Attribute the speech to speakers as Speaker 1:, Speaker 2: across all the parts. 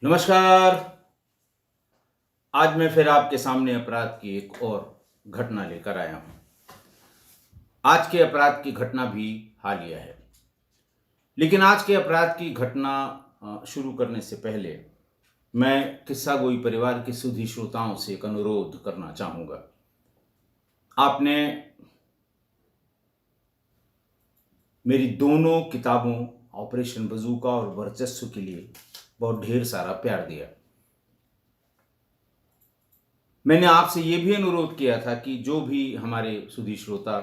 Speaker 1: नमस्कार। आज मैं फिर आपके सामने अपराध की एक और घटना लेकर आया हूँ। आज के अपराध की घटना भी हालिया है, लेकिन आज के अपराध की घटना शुरू करने से पहले मैं किस्सा गोई परिवार के सुधी श्रोताओं से एक अनुरोध करना चाहूँगा। आपने मेरी दोनों किताबों ऑपरेशन बजूका और वर्चस्व के लिए बहुत ढेर सारा प्यार दिया। मैंने आपसे ये भी अनुरोध किया था कि जो भी हमारे सुधी श्रोता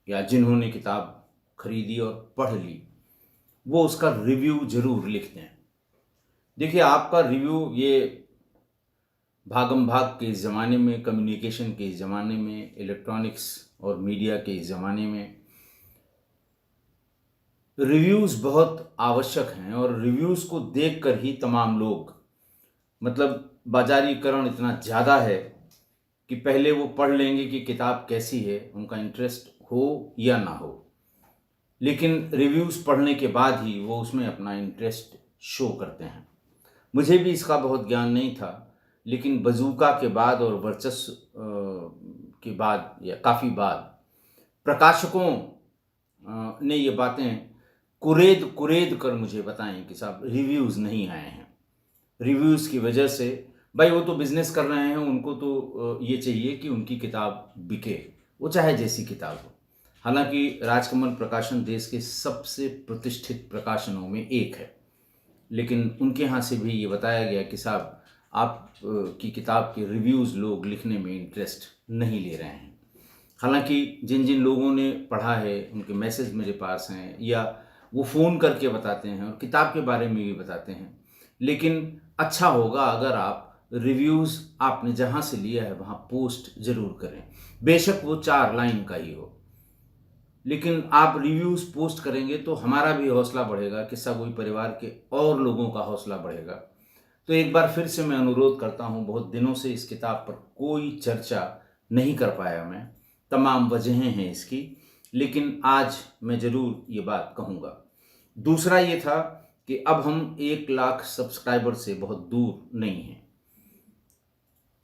Speaker 1: या जिन्होंने किताब खरीदी और पढ़ ली, वो उसका रिव्यू ज़रूर लिख दें। देखिए, आपका रिव्यू ये भागम भाग के इस ज़माने में, कम्युनिकेशन के इस ज़माने में, इलेक्ट्रॉनिक्स और मीडिया के इस ज़माने में रिव्यूज़ बहुत आवश्यक हैं और रिव्यूज़ को देखकर ही तमाम लोग, मतलब बाज़ारीकरण इतना ज़्यादा है कि पहले वो पढ़ लेंगे कि किताब कैसी है, उनका इंटरेस्ट हो या ना हो, लेकिन रिव्यूज़ पढ़ने के बाद ही वो उसमें अपना इंटरेस्ट शो करते हैं। मुझे भी इसका बहुत ज्ञान नहीं था, लेकिन बजूका के बाद और वर्चस्व के बाद या काफ़ी बाद प्रकाशकों ने ये बातें कुरेद कुरेद कर मुझे बताएं कि साहब रिव्यूज़ नहीं आए हैं। रिव्यूज़ की वजह से भाई वो तो बिज़नेस कर रहे हैं, उनको तो ये चाहिए कि उनकी किताब बिके, वो चाहे जैसी किताब हो। हालांकि राजकमल प्रकाशन देश के सबसे प्रतिष्ठित प्रकाशनों में एक है, लेकिन उनके यहाँ से भी ये बताया गया कि साहब आप की किताब के रिव्यूज़ लोग लिखने में इंटरेस्ट नहीं ले रहे हैं। हालांकि जिन जिन लोगों ने पढ़ा है उनके मैसेज मेरे पास हैं या वो फ़ोन करके बताते हैं और किताब के बारे में भी बताते हैं, लेकिन अच्छा होगा अगर आप रिव्यूज़ आपने जहाँ से लिया है वहाँ पोस्ट ज़रूर करें। बेशक वो 4 लाइन का ही हो, लेकिन आप रिव्यूज़ पोस्ट करेंगे तो हमारा भी हौसला बढ़ेगा, किस्सा गोई परिवार के और लोगों का हौसला बढ़ेगा। तो एक बार फिर से मैं अनुरोध करता हूँ, बहुत दिनों से इस किताब पर कोई चर्चा नहीं कर पाया मैं, तमाम वजहें हैं इसकी, लेकिन आज मैं ज़रूर ये बात कहूँगा। दूसरा ये था कि अब हम 1 लाख सब्सक्राइबर से बहुत दूर नहीं हैं।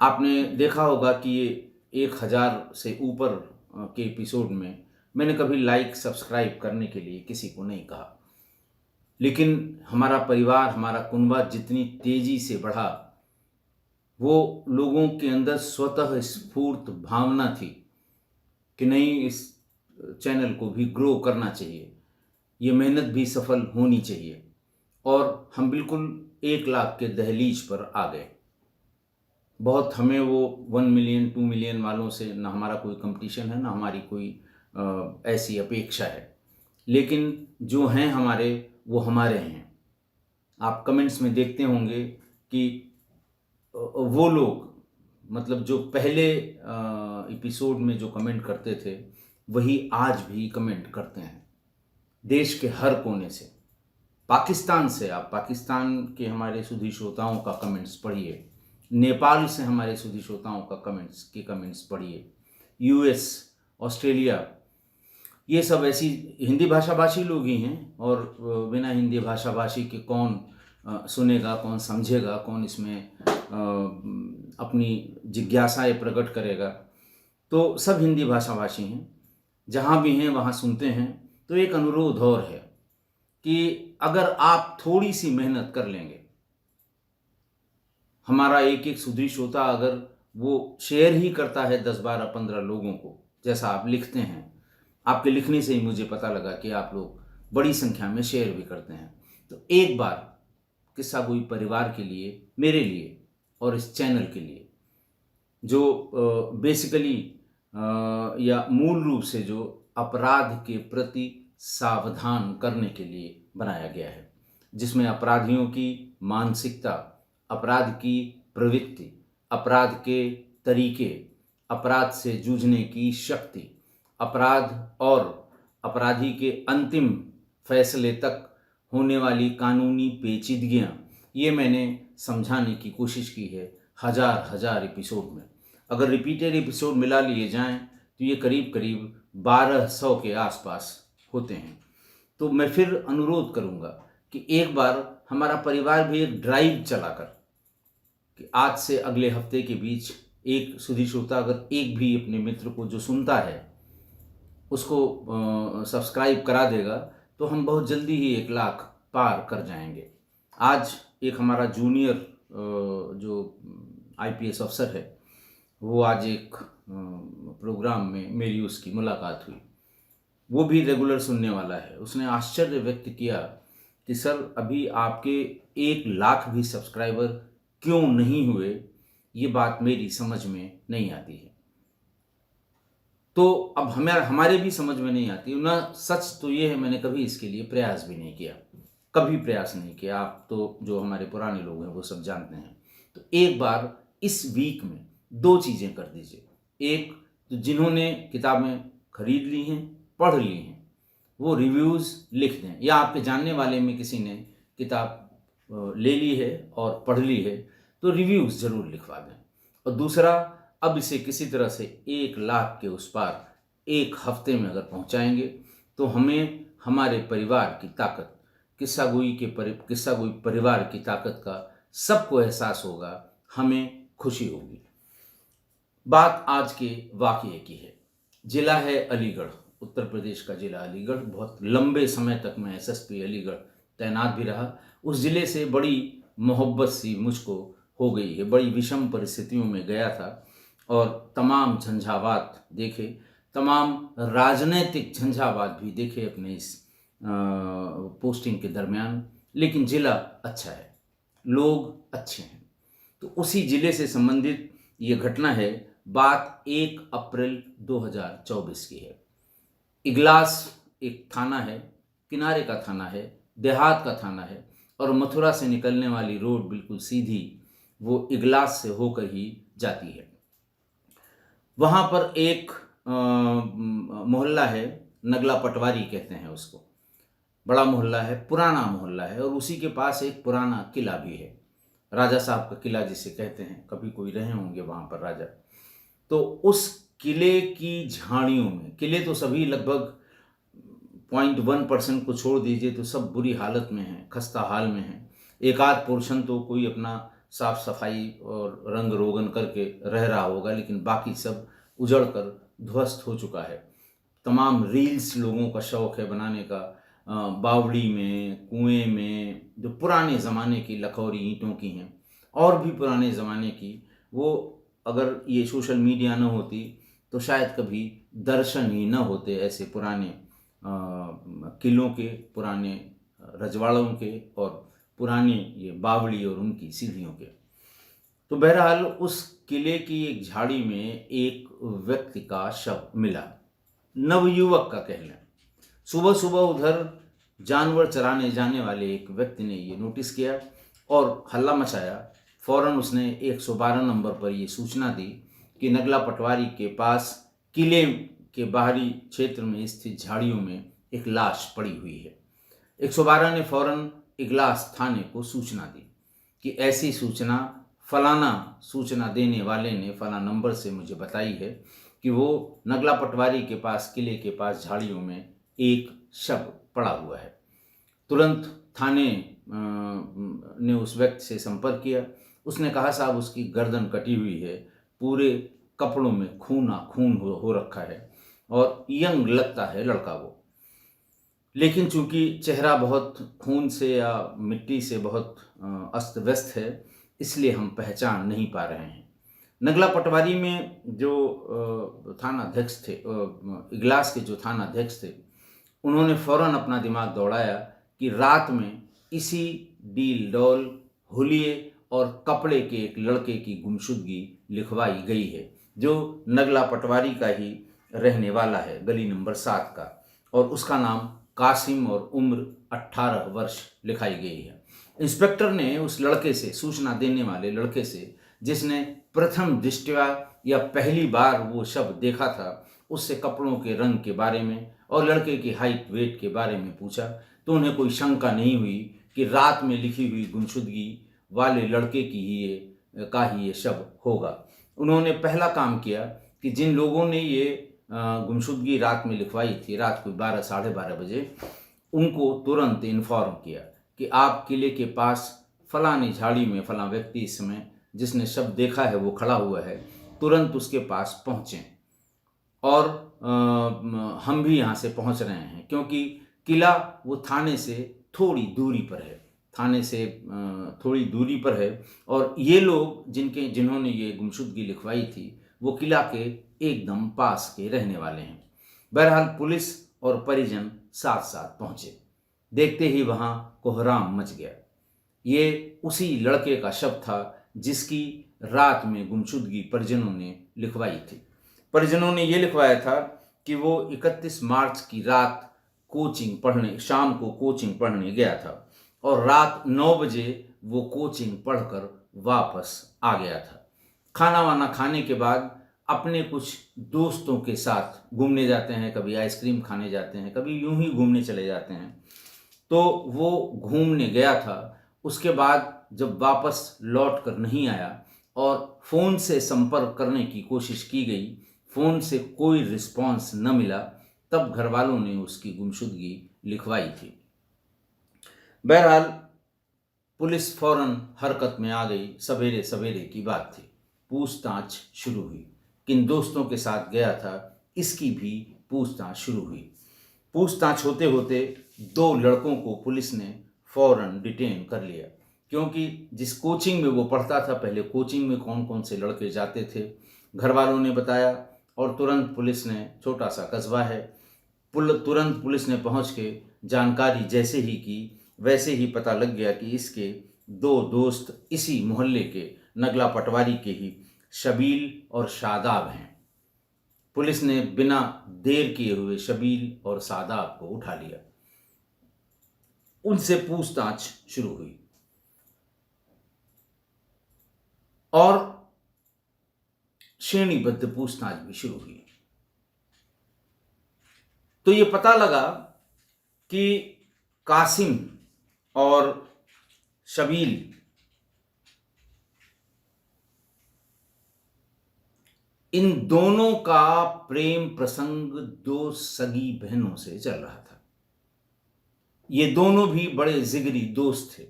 Speaker 1: आपने देखा होगा कि ये 1000 से ऊपर के एपिसोड में मैंने कभी लाइक सब्सक्राइब करने के लिए किसी को नहीं कहा, लेकिन हमारा परिवार, हमारा कुनबा जितनी तेज़ी से बढ़ा, वो लोगों के अंदर स्वतः स्फूर्त भावना थी कि नहीं, इस चैनल को भी ग्रो करना चाहिए, ये मेहनत भी सफल होनी चाहिए, और हम बिल्कुल 1 लाख के दहलीज पर आ गए। बहुत हमें वो 1 मिलियन 2 मिलियन वालों से ना हमारा कोई कंपटीशन है, ना हमारी कोई ऐसी अपेक्षा है, लेकिन जो हैं हमारे वो हमारे हैं। आप कमेंट्स में देखते होंगे कि वो लोग, मतलब जो पहले एपिसोड में जो कमेंट करते थे वही आज भी कमेंट करते हैं, देश के हर कोने से। पाकिस्तान से, आप पाकिस्तान के हमारे सुधी श्रोताओं का कमेंट्स पढ़िए, नेपाल से हमारे सुधी श्रोताओं का कमेंट्स पढ़िए, यूएस, ऑस्ट्रेलिया, ये सब ऐसी हिंदी भाषा भाषी लोग ही हैं, और बिना हिंदी भाषा भाषी के कौन सुनेगा, कौन समझेगा, कौन इसमें अपनी जिज्ञासाएं प्रकट करेगा। तो सब हिंदी भाषा भाषी हैं, जहाँ भी हैं वहाँ सुनते हैं। तो एक अनुरोध और है कि अगर आप थोड़ी सी मेहनत कर लेंगे, हमारा एक एक सुधी श्रोता अगर वो शेयर ही करता है 10, 12, 15 लोगों को, जैसा आप लिखते हैं, आपके लिखने से ही मुझे पता लगा कि आप लोग बड़ी संख्या में शेयर भी करते हैं, तो एक बार किस्सा गोई परिवार के लिए, मेरे लिए और इस चैनल के लिए, जो बेसिकली या मूल रूप से जो अपराध के प्रति सावधान करने के लिए बनाया गया है, जिसमें अपराधियों की मानसिकता, अपराध की प्रवृत्ति, अपराध के तरीके, अपराध से जूझने की शक्ति, अपराध और अपराधी के अंतिम फैसले तक होने वाली कानूनी पेचीदगियाँ, ये मैंने समझाने की कोशिश की है हजार एपिसोड में। अगर रिपीटेड एपिसोड मिला लिए जाएं तो ये करीब करीब 1200 के आसपास होते हैं। तो मैं फिर अनुरोध करूँगा कि कि एक बार हमारा परिवार भी एक ड्राइव चलाकर कि आज से अगले हफ्ते के बीच एक सुधी श्रोता अगर एक भी अपने मित्र को जो सुनता है उसको सब्सक्राइब करा देगा तो हम बहुत जल्दी ही 1 लाख पार कर जाएंगे। आज एक हमारा जूनियर जो आईपीएस अफसर है वो आज एक प्रोग्राम में मेरी उसकी मुलाकात हुई। वो भी रेगुलर सुनने वाला है। उसने आश्चर्य व्यक्त किया कि सर अभी आपके 1 लाख भी सब्सक्राइबर क्यों नहीं हुए, ये बात मेरी समझ में नहीं आती है। तो अब हमारे भी समझ में नहीं आती ना। सच तो ये है मैंने कभी इसके लिए प्रयास भी नहीं किया, कभी प्रयास नहीं किया। आप तो जो हमारे पुराने लोग हैं वो सब जानते हैं। तो एक बार इस वीक में 2 चीज़ें कर दीजिए। एक तो जिन्होंने किताबें खरीद ली हैं, पढ़ ली हैं, वो रिव्यूज़ लिख दें, या आपके जानने वाले में किसी ने किताब ले ली है और पढ़ ली है तो रिव्यूज़ ज़रूर लिखवा दें। और दूसरा, अब इसे किसी तरह से 1 लाख के उस पार 1 हफ्ते में अगर पहुंचाएंगे तो हमें हमारे परिवार की ताकत, किस्सा गोई परिवार की ताकत का सबको एहसास होगा, हमें खुशी होगी। बात आज के वाक़ये की है। ज़िला है अलीगढ़, उत्तर प्रदेश का ज़िला अलीगढ़। बहुत लंबे समय तक मैं एसएसपी अलीगढ़ तैनात भी रहा। उस ज़िले से बड़ी मोहब्बत सी मुझको हो गई है। बड़ी विषम परिस्थितियों में गया था और तमाम झंझावात देखे, तमाम राजनीतिक झंझावात भी देखे अपने इस पोस्टिंग के दरमियान। लेकिन ज़िला अच्छा है, लोग अच्छे हैं। तो उसी ज़िले से संबंधित ये घटना है। बात 1 अप्रैल 2024 की है। इगलास एक थाना है, किनारे का थाना है, देहात का थाना है और मथुरा से निकलने वाली रोड बिल्कुल सीधी वो इगलास से होकर ही जाती है। वहाँ पर एक मोहल्ला है, नगला पटवारी कहते हैं उसको। बड़ा मोहल्ला है, पुराना मोहल्ला है और उसी के पास एक पुराना किला भी है, राजा साहब का किला जिसे कहते हैं। कभी कोई रहे होंगे वहाँ पर राजा। तो उस किले की झाड़ियों में, किले तो सभी लगभग 0.1% को छोड़ दीजिए तो सब बुरी हालत में हैं, खस्ता हाल में हैं। एक आध पोर्शन तो कोई अपना साफ सफाई और रंग रोगन करके रह रहा होगा, लेकिन बाकी सब उजड़ कर ध्वस्त हो चुका है। तमाम रील्स लोगों का शौक़ है बनाने का, बावड़ी में, कुएं में, जो पुराने ज़माने की लखौरी ईंटों की हैं और भी पुराने ज़माने की, वो अगर ये सोशल मीडिया न होती तो शायद कभी दर्शन ही न होते ऐसे पुराने किलों के, पुराने रजवाड़ों के और पुरानी ये बावड़ी और उनकी सीढ़ियों के। तो बहरहाल उस किले की एक झाड़ी में एक व्यक्ति का शव मिला, नवयुवक का कह लें। सुबह सुबह उधर जानवर चराने जाने वाले एक व्यक्ति ने ये नोटिस किया और हल्ला मचाया। फ़ौरन उसने 112 नंबर पर ये सूचना दी कि नगला पटवारी के पास किले के बाहरी क्षेत्र में स्थित झाड़ियों में एक लाश पड़ी हुई है। 112 ने फ़ौरन इगलास थाने को सूचना दी कि ऐसी सूचना फलाना सूचना देने वाले ने फला नंबर से मुझे बताई है कि वो नगला पटवारी के पास, किले के पास झाड़ियों में एक शव पड़ा हुआ है। तुरंत थाने ने उस व्यक्ति से संपर्क किया। उसने कहा साहब उसकी गर्दन कटी हुई है, पूरे कपड़ों में खून हो रखा है और यंग लगता है लड़का वो, लेकिन चूंकि चेहरा बहुत खून से या मिट्टी से बहुत अस्त व्यस्त है इसलिए हम पहचान नहीं पा रहे हैं। नगला पटवारी में जो थानाध्यक्ष थे, इगलास के जो थानाध्यक्ष थे, उन्होंने फ़ौरन अपना दिमाग दौड़ाया कि रात में इसी डील डॉल, हुलिये और कपड़े के एक लड़के की गुमशुदगी लिखवाई गई है जो नगला पटवारी का ही रहने वाला है, गली नंबर 7 का, और उसका नाम कासिम और उम्र 18 वर्ष लिखाई गई है। इंस्पेक्टर ने उस लड़के से, सूचना देने वाले लड़के से, जिसने प्रथम दृष्टया या पहली बार वो शब्द देखा था, उससे कपड़ों के रंग के बारे में और लड़के की हाइट वेट के बारे में पूछा तो उन्हें कोई शंका नहीं हुई कि रात में लिखी हुई गुमशुदगी वाले लड़के की ही ये शव होगा। उन्होंने पहला काम किया कि जिन लोगों ने ये गुमशुदगी रात में लिखवाई थी, रात को 12 साढ़े 12 बजे, उनको तुरंत इन्फॉर्म किया कि आप किले के पास फलानी झाड़ी में फलां व्यक्ति इस समय जिसने शव देखा है वो खड़ा हुआ है, तुरंत उसके पास पहुँचें। और हम भी यहाँ से पहुँच रहे हैं, क्योंकि किला वो थाने से थोड़ी दूरी पर है, थाने से थोड़ी दूरी पर है। और ये लोग जिन्होंने ये गुमशुदगी लिखवाई थी वो किला के एकदम पास के रहने वाले हैं। बहरहाल पुलिस और परिजन साथ साथ पहुँचे। देखते ही वहाँ कोहराम मच गया। ये उसी लड़के का शव था जिसकी रात में गुमशुदगी परिजनों ने लिखवाई थी। परिजनों ने ये लिखवाया था कि वो 31 मार्च की रात शाम को कोचिंग पढ़ने गया था और रात 9 बजे वो कोचिंग पढ़कर वापस आ गया था। खाना वाना खाने के बाद अपने कुछ दोस्तों के साथ घूमने जाते हैं, कभी आइसक्रीम खाने जाते हैं, कभी यूं ही घूमने चले जाते हैं। तो वो घूमने गया था, उसके बाद जब वापस लौट कर नहीं आया और फ़ोन से संपर्क करने की कोशिश की गई, फ़ोन से कोई रिस्पॉन्स न मिला, तब घर वालों ने उसकी गुमशुदगी लिखवाई थी। बहरहाल पुलिस फौरन हरकत में आ गई। सवेरे सवेरे की बात थी, पूछताछ शुरू हुई। किन दोस्तों के साथ गया था इसकी भी पूछताछ शुरू हुई। पूछताछ होते होते 2 लड़कों को पुलिस ने फौरन डिटेन कर लिया, क्योंकि जिस कोचिंग में वो पढ़ता था, पहले कोचिंग में कौन कौन से लड़के जाते थे घर वालों ने बताया। और तुरंत पुलिस ने, छोटा सा कस्बा है, तुरंत पुलिस ने पहुंच के जानकारी जैसे ही की वैसे ही पता लग गया कि इसके 2 दोस्त इसी मोहल्ले के नगला पटवारी के ही शबील और शादाब हैं। पुलिस ने बिना देर किए हुए शबील और शादाब को उठा लिया। उनसे पूछताछ शुरू हुई और श्रेणीबद्ध पूछताछ भी शुरू हुई। तो ये पता लगा कि कासिम और शबील इन दोनों का प्रेम प्रसंग 2 सगी बहनों से चल रहा था। ये दोनों भी बड़े जिगरी दोस्त थे।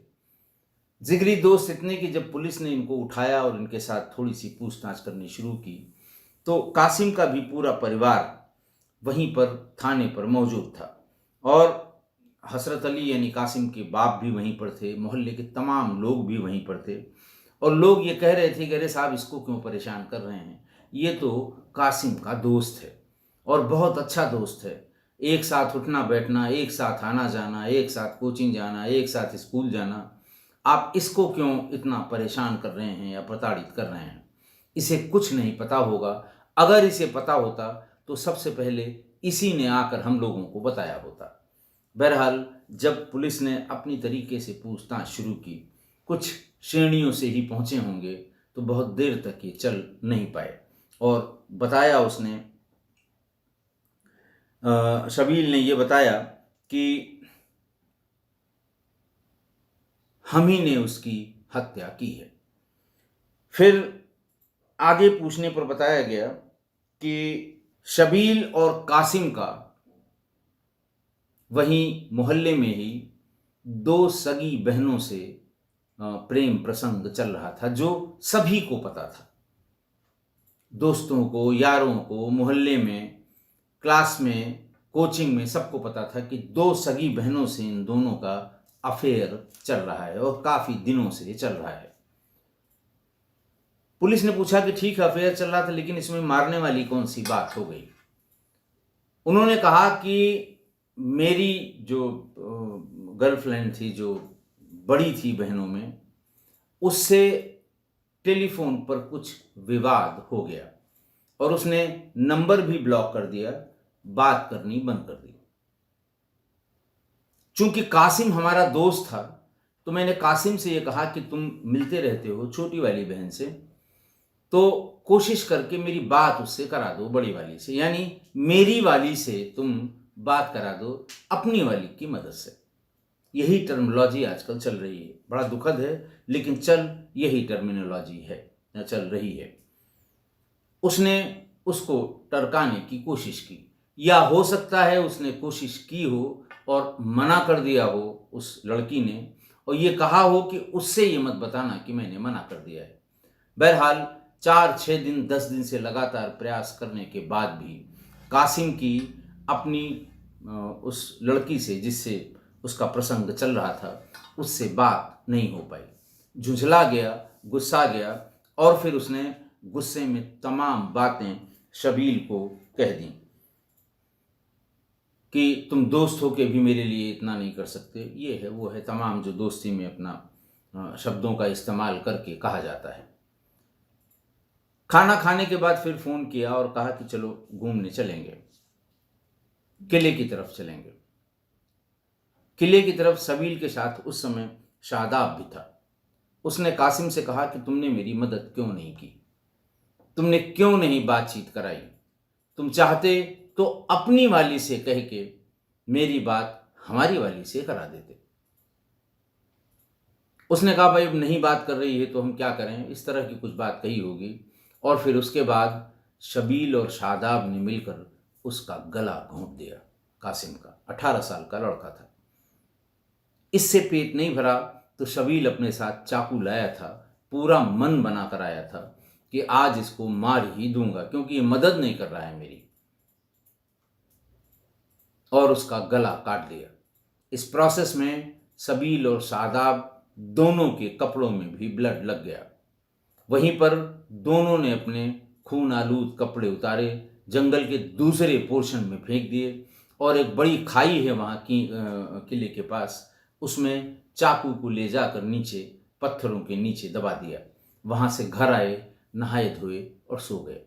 Speaker 1: जिगरी दोस्त इतने कि जब पुलिस ने इनको उठाया और इनके साथ थोड़ी सी पूछताछ करनी शुरू की तो कासिम का भी पूरा परिवार वहीं पर थाने पर मौजूद था और हसरत अली यानी कासिम के बाप भी वहीं पर थे, मोहल्ले के तमाम लोग भी वहीं पर थे। और लोग ये कह रहे थे कि अरे साहब, इसको क्यों परेशान कर रहे हैं, ये तो कासिम का दोस्त है और बहुत अच्छा दोस्त है। एक साथ उठना बैठना, एक साथ आना जाना, एक साथ कोचिंग जाना, एक साथ स्कूल जाना, आप इसको क्यों इतना परेशान कर रहे हैं या प्रताड़ित कर रहे हैं? इसे कुछ नहीं पता होगा। अगर इसे पता होता तो सबसे पहले इसी ने आकर हम लोगों को बताया होता। बहरहाल जब पुलिस ने अपनी तरीके से पूछताछ शुरू की, कुछ श्रेणियों से ही पहुँचे होंगे, तो बहुत देर तक ये चल नहीं पाए। और बताया उसने, शबील ने ये बताया कि हम ही ने उसकी हत्या की है। फिर आगे पूछने पर बताया गया कि शबील और कासिम का वहीं मोहल्ले में ही 2 सगी बहनों से प्रेम प्रसंग चल रहा था, जो सभी को पता था। दोस्तों को, यारों को, मोहल्ले में, क्लास में, कोचिंग में सबको पता था कि 2 सगी बहनों से इन दोनों का अफेयर चल रहा है और काफ़ी दिनों से चल रहा है। पुलिस ने पूछा कि ठीक है, अफेयर चल रहा था, लेकिन इसमें मारने वाली कौन सी बात हो गई? उन्होंने कहा कि मेरी जो गर्लफ्रेंड थी, जो बड़ी थी बहनों में, उससे टेलीफोन पर कुछ विवाद हो गया और उसने नंबर भी ब्लॉक कर दिया, बात करनी बंद कर दी। चूंकि कासिम हमारा दोस्त था तो मैंने कासिम से ये कहा कि तुम मिलते रहते हो छोटी वाली बहन से, तो कोशिश करके मेरी बात उससे करा दो, बड़ी वाली से, यानी मेरी वाली से तुम बात करा दो अपनी वाली की मदद से। यही टर्मिनोलॉजी आजकल चल रही है। बड़ा दुखद है, लेकिन चल यही टर्मिनोलॉजी है या चल रही है। उसने उसको टरकाने की कोशिश की, या हो सकता है उसने कोशिश की हो और मना कर दिया हो उस लड़की ने, और ये कहा हो कि उससे ये मत बताना कि मैंने मना कर दिया है। बहरहाल 4-6 दिन 10 दिन से लगातार प्रयास करने के बाद भी कासिम की अपनी उस लड़की से जिससे उसका प्रसंग चल रहा था उससे बात नहीं हो पाई। झुंझला गया, गुस्सा गया, और फिर उसने गुस्से में तमाम बातें शबील को कह दी कि तुम दोस्त हो के भी मेरे लिए इतना नहीं कर सकते, ये है वो है, तमाम जो दोस्ती में अपना शब्दों का इस्तेमाल करके कहा जाता है। खाना खाने के बाद फिर फ़ोन किया और कहा कि चलो घूमने चलेंगे, किले की तरफ चलेंगे। किले की तरफ सबील के साथ उस समय शादाब भी था। उसने कासिम से कहा कि तुमने मेरी मदद क्यों नहीं की, तुमने क्यों नहीं बातचीत कराई, तुम चाहते तो अपनी वाली से कह के मेरी बात हमारी वाली से करा देते। उसने कहा भाई अब नहीं बात कर रही है तो हम क्या करें, इस तरह की कुछ बात कही होगी। और फिर उसके बाद शबील और शादाब ने मिलकर उसका गला घोंट दिया। कासिम का 18 साल का लड़का था। इससे पेट नहीं भरा तो शबील अपने साथ चाकू लाया था, पूरा मन बना कर आया था कि आज इसको मार ही दूंगा क्योंकि ये मदद नहीं कर रहा है मेरी, और उसका गला काट दिया। इस प्रोसेस में सबील और शादाब दोनों के कपड़ों में भी ब्लड लग गया। वहीं पर दोनों ने अपने खून आलूद कपड़े उतारे, जंगल के दूसरे पोर्शन में फेंक दिए, और एक बड़ी खाई है वहाँ की किले के पास, उसमें चाकू को ले जाकर नीचे पत्थरों के नीचे दबा दिया। वहाँ से घर आए, नहाए धोए और सो गए।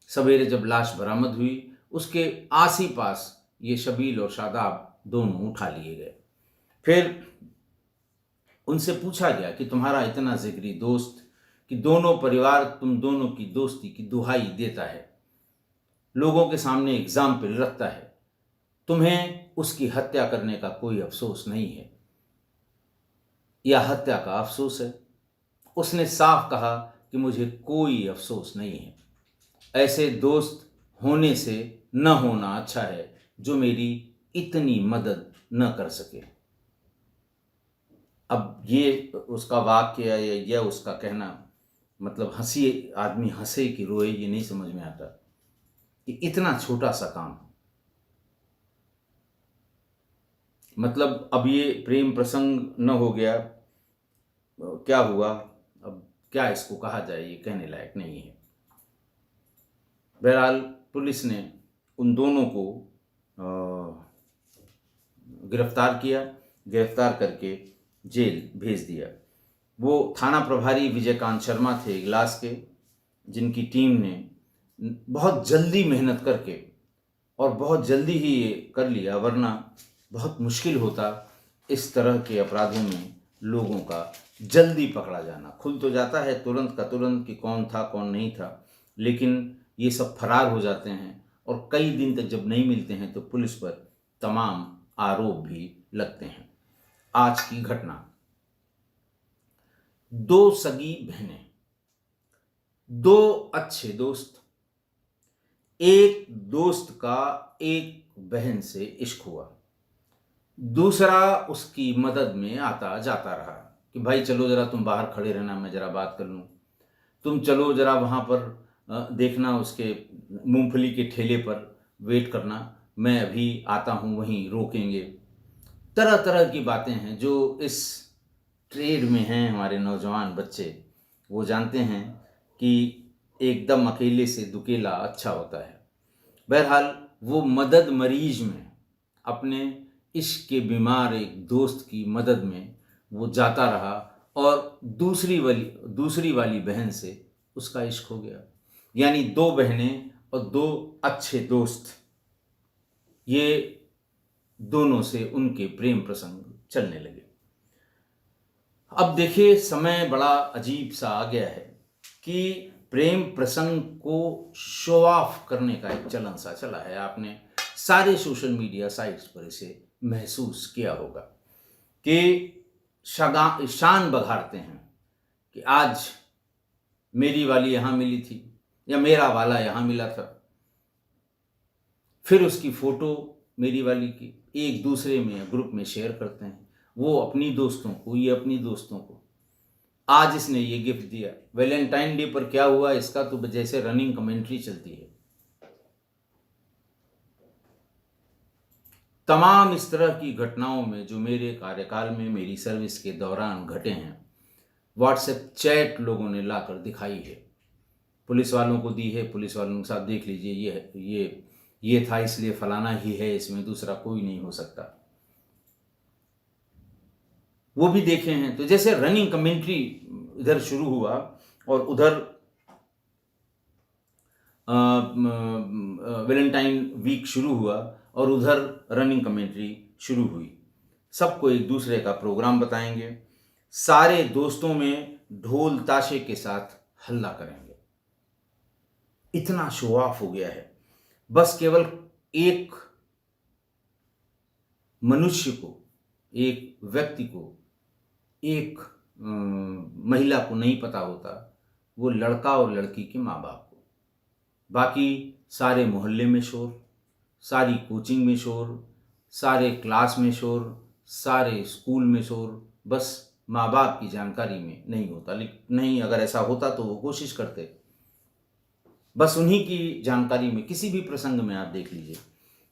Speaker 1: सवेरे जब लाश बरामद हुई उसके आस ही पास ये शबील और शादाब दोनों उठा लिए गए। फिर उनसे पूछा गया कि तुम्हारा इतना जिगरी दोस्त कि दोनों परिवार तुम दोनों की दोस्ती की दुहाई देता है, लोगों के सामने एग्जाम्पल रखता है, तुम्हें उसकी हत्या करने का कोई अफसोस नहीं है या हत्या का अफसोस है? उसने साफ कहा कि मुझे कोई अफसोस नहीं है, ऐसे दोस्त होने से न होना अच्छा है जो मेरी इतनी मदद न कर सके। अब ये उसका वाक्य या यह उसका कहना, मतलब हंसी, आदमी हंसे कि रोए ये नहीं समझ में आता कि इतना छोटा सा काम, मतलब अब ये प्रेम प्रसंग न हो गया, क्या हुआ, अब क्या इसको कहा जाए, ये कहने लायक नहीं है। बहरहाल पुलिस ने उन दोनों को गिरफ्तार किया, गिरफ्तार करके जेल भेज दिया। वो थाना प्रभारी विजयकांत शर्मा थे इगलास के, जिनकी टीम ने बहुत जल्दी मेहनत करके और बहुत जल्दी ही ये कर लिया, वरना बहुत मुश्किल होता इस तरह के अपराधों में लोगों का जल्दी पकड़ा जाना। खुल तो जाता है तुरंत का तुरंत कि कौन था कौन नहीं था, लेकिन ये सब फरार हो जाते हैं और कई दिन तक जब नहीं मिलते हैं तो पुलिस पर तमाम आरोप भी लगते हैं। आज की घटना, दो सगी बहनें, दो अच्छे दोस्त, एक दोस्त का एक बहन से इश्क हुआ, दूसरा उसकी मदद में आता जाता रहा कि भाई चलो जरा तुम बाहर खड़े रहना, मैं जरा बात कर लूँ, तुम चलो जरा वहाँ पर देखना उसके मूंगफली के ठेले पर वेट करना, मैं अभी आता हूँ, वहीं रोकेंगे। तरह तरह की बातें हैं जो इस ट्रेड में हैं हमारे नौजवान बच्चे, वो जानते हैं कि एकदम अकेले से दुकेला अच्छा होता है। बहरहाल वो मदद मरीज में अपने इश्क के बीमार एक दोस्त की मदद में वो जाता रहा और दूसरी वाली बहन से उसका इश्क हो गया। यानी दो बहनें और दो अच्छे दोस्त, ये दोनों से उनके प्रेम प्रसंग चलने लगे। अब देखिए समय बड़ा अजीब सा आ गया है कि प्रेम प्रसंग को शो ऑफ करने का एक चलन सा चला है। आपने सारे सोशल मीडिया साइट्स पर इसे महसूस किया होगा कि शान बघारते हैं कि आज मेरी वाली यहाँ मिली थी या मेरा वाला यहाँ मिला था, फिर उसकी फोटो मेरी वाली की, एक दूसरे में ग्रुप में शेयर करते हैं, वो अपनी दोस्तों को, ये अपनी दोस्तों को। आज इसने ये गिफ्ट दिया, वैलेंटाइन डे पर क्या हुआ इसका तो जैसे रनिंग कमेंट्री चलती है। तमाम इस तरह की घटनाओं में जो मेरे कार्यकाल में, मेरी सर्विस के दौरान घटे हैं, व्हाट्सएप चैट लोगों ने लाकर दिखाई है, पुलिस वालों को दी है। पुलिस वालों के साथ देख लीजिए, ये था इसलिए फलाना ही है, इसमें दूसरा कोई नहीं हो सकता, वो भी देखे हैं। तो जैसे रनिंग कमेंट्री इधर शुरू हुआ और उधर वैलेंटाइन वीक शुरू हुआ और उधर रनिंग कमेंट्री शुरू हुई। सबको एक दूसरे का प्रोग्राम बताएंगे, सारे दोस्तों में ढोल ताशे के साथ हल्ला करेंगे। इतना शो ऑफ हो गया है। बस केवल एक मनुष्य को, एक व्यक्ति को, एक महिला को नहीं पता होता, वो लड़का और लड़की के माँ बाप को। बाकी सारे मोहल्ले में शोर, सारी कोचिंग में शोर, सारे क्लास में शोर, सारे स्कूल में शोर, बस माँ बाप की जानकारी में नहीं होता। लेकिन नहीं, अगर ऐसा होता तो वो कोशिश करते। बस उन्हीं की जानकारी में, किसी भी प्रसंग में आप देख लीजिए,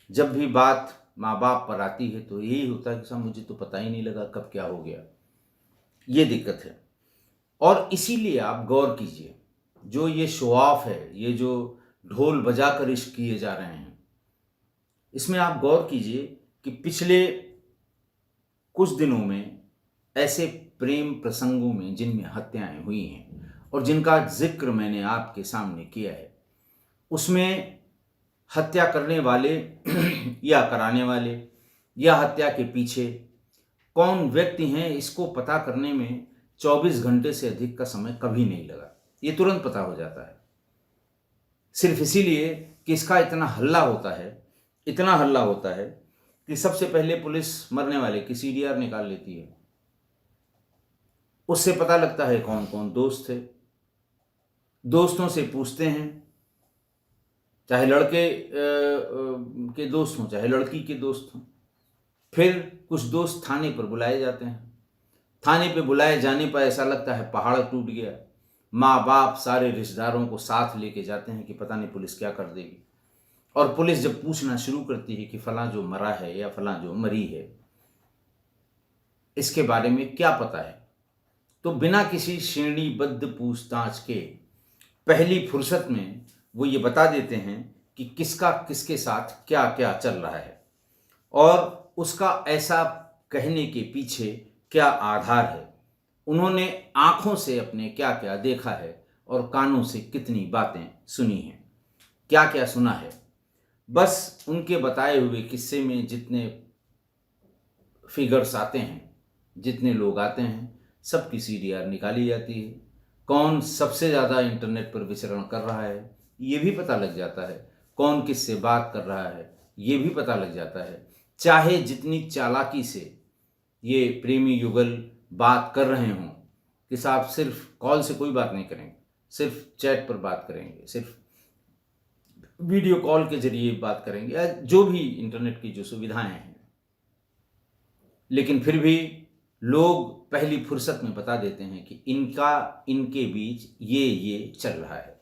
Speaker 1: जब भी बात माँ बाप पर आती है तो यही होता है कि साहब मुझे तो पता ही नहीं लगा कब क्या हो गया। ये दिक्कत है। और इसीलिए आप गौर कीजिए, जो ये शो ऑफ है, ये जो ढोल बजाकर इश्क किए जा रहे हैं, इसमें आप गौर कीजिए कि पिछले कुछ दिनों में ऐसे प्रेम प्रसंगों में जिनमें हत्याएं हुई हैं और जिनका जिक्र मैंने आपके सामने किया है, उसमें हत्या करने वाले या कराने वाले या हत्या के पीछे कौन व्यक्ति हैं, इसको पता करने में 24 घंटे से अधिक का समय कभी नहीं लगा। ये तुरंत पता हो जाता है, सिर्फ इसीलिए कि इसका इतना हल्ला होता है, इतना हल्ला होता है कि सबसे पहले पुलिस मरने वाले की सीडीआर निकाल लेती है। उससे पता लगता है कौन कौन दोस्त थे। दोस्तों से पूछते हैं, चाहे लड़के के दोस्त हों, चाहे लड़की के दोस्त हों। फिर कुछ दोस्त थाने पर बुलाए जाते हैं। थाने पे बुलाए जाने पर ऐसा लगता है पहाड़ टूट गया। माँ बाप सारे रिश्तेदारों को साथ लेके जाते हैं कि पता नहीं पुलिस क्या कर देगी। और पुलिस जब पूछना शुरू करती है कि फलां जो मरा है या फलां जो मरी है, इसके बारे में क्या पता है, तो बिना किसी श्रेणीबद्ध पूछताछ के पहली फुर्सत में वो ये बता देते हैं कि किसका किसके साथ क्या क्या चल रहा है और उसका ऐसा कहने के पीछे क्या आधार है, उन्होंने आंखों से अपने क्या क्या देखा है और कानों से कितनी बातें सुनी हैं, क्या क्या सुना है। बस उनके बताए हुए किस्से में जितने फिगर्स आते हैं, जितने लोग आते हैं, सबकी सीडीआर निकाली जाती है। कौन सबसे ज़्यादा इंटरनेट पर विचरण कर रहा है ये भी पता लग जाता है, कौन किससे बात कर रहा है ये भी पता लग जाता है। चाहे जितनी चालाकी से ये प्रेमी युगल बात कर रहे हों कि साहब सिर्फ कॉल से कोई बात नहीं करेंगे, सिर्फ चैट पर बात करेंगे, सिर्फ वीडियो कॉल के जरिए बात करेंगे, या जो भी इंटरनेट की जो सुविधाएं हैं, लेकिन फिर भी लोग पहली फुर्सत में बता देते हैं कि इनके बीच ये चल रहा है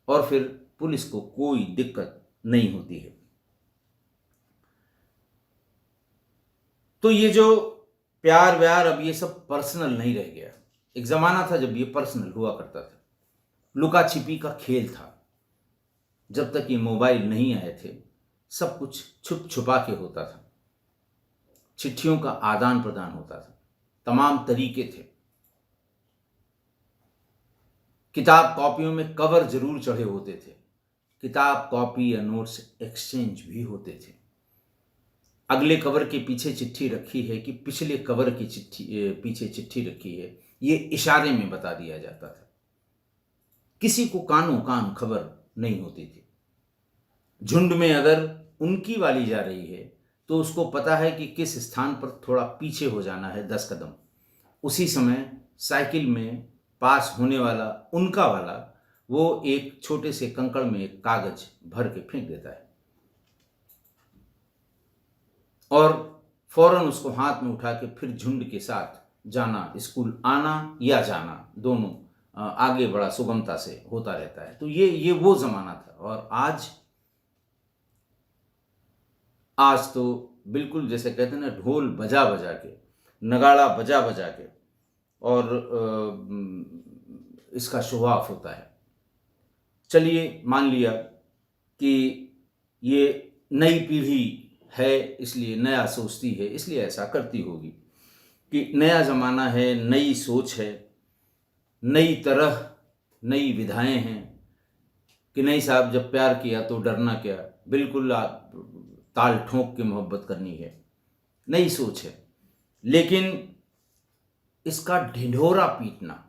Speaker 1: और फिर पुलिस को कोई दिक्कत नहीं होती है। तो ये जो प्यार व्यार, अब ये सब पर्सनल नहीं रह गया। एक ज़माना था जब ये पर्सनल हुआ करता था, लुका छिपी का खेल था। जब तक ये मोबाइल नहीं आए थे सब कुछ छुप छुपा के होता था, चिट्ठियों का आदान प्रदान होता था, तमाम तरीके थे। किताब कॉपियों में कवर जरूर चढ़े होते थे, किताब कॉपी या नोट्स एक्सचेंज भी होते थे। अगले कवर के पीछे चिट्ठी रखी है कि पिछले कवर की पीछे चिट्ठी रखी है, ये इशारे में बता दिया जाता था। किसी को कानों कान खबर नहीं होती थी। झुंड में अगर उनकी वाली जा रही है तो उसको पता है कि किस स्थान पर थोड़ा पीछे हो जाना है 10 कदम। उसी समय साइकिल में पास होने वाला उनका वाला वो एक छोटे से कंकड़ में एक कागज भर के फेंक देता है और फौरन उसको हाथ में उठा के फिर झुंड के साथ जाना, स्कूल आना या जाना, दोनों आगे बड़ा सुगमता से होता रहता है। तो ये वो ज़माना था। और आज तो बिल्कुल जैसे कहते हैं ना, ढोल बजा बजा के, नगाड़ा बजा बजा के, और इसका शो ऑफ होता है। चलिए मान लिया कि ये नई पीढ़ी है, इसलिए नया सोचती है, इसलिए ऐसा करती होगी कि नया ज़माना है, नई सोच है, नई तरह, नई विधाएं हैं कि नहीं साहब, जब प्यार किया तो डरना क्या, बिल्कुल आप ताल ठोंक के मोहब्बत करनी है, नई सोच है। लेकिन इसका ढिंढोरा पीटना,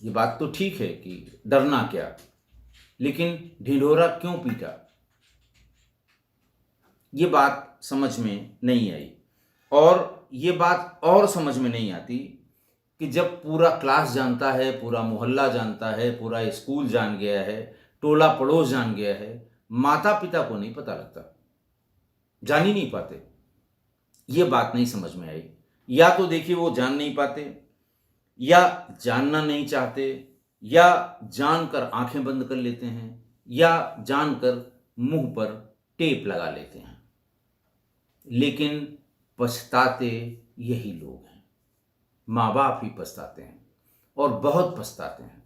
Speaker 1: ये बात तो ठीक है कि डरना क्या, लेकिन ढिंढोरा क्यों पीटा, ये बात समझ में नहीं आई। और ये बात और समझ में नहीं आती कि जब पूरा क्लास जानता है, पूरा मोहल्ला जानता है, पूरा स्कूल जान गया है, टोला पड़ोस जान गया है, माता पिता को नहीं पता लगता, जान ही नहीं पाते। ये बात नहीं समझ में आई। या तो देखिए वो जान नहीं पाते, या जानना नहीं चाहते, या जानकर आंखें बंद कर लेते हैं, या जानकर मुंह पर टेप लगा लेते हैं। लेकिन पछताते यही लोग हैं, माँ बाप ही पछताते हैं, और बहुत पछताते हैं।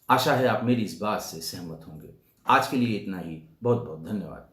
Speaker 1: आशा है आप मेरी इस बात से सहमत होंगे। आज के लिए इतना ही। बहुत बहुत धन्यवाद।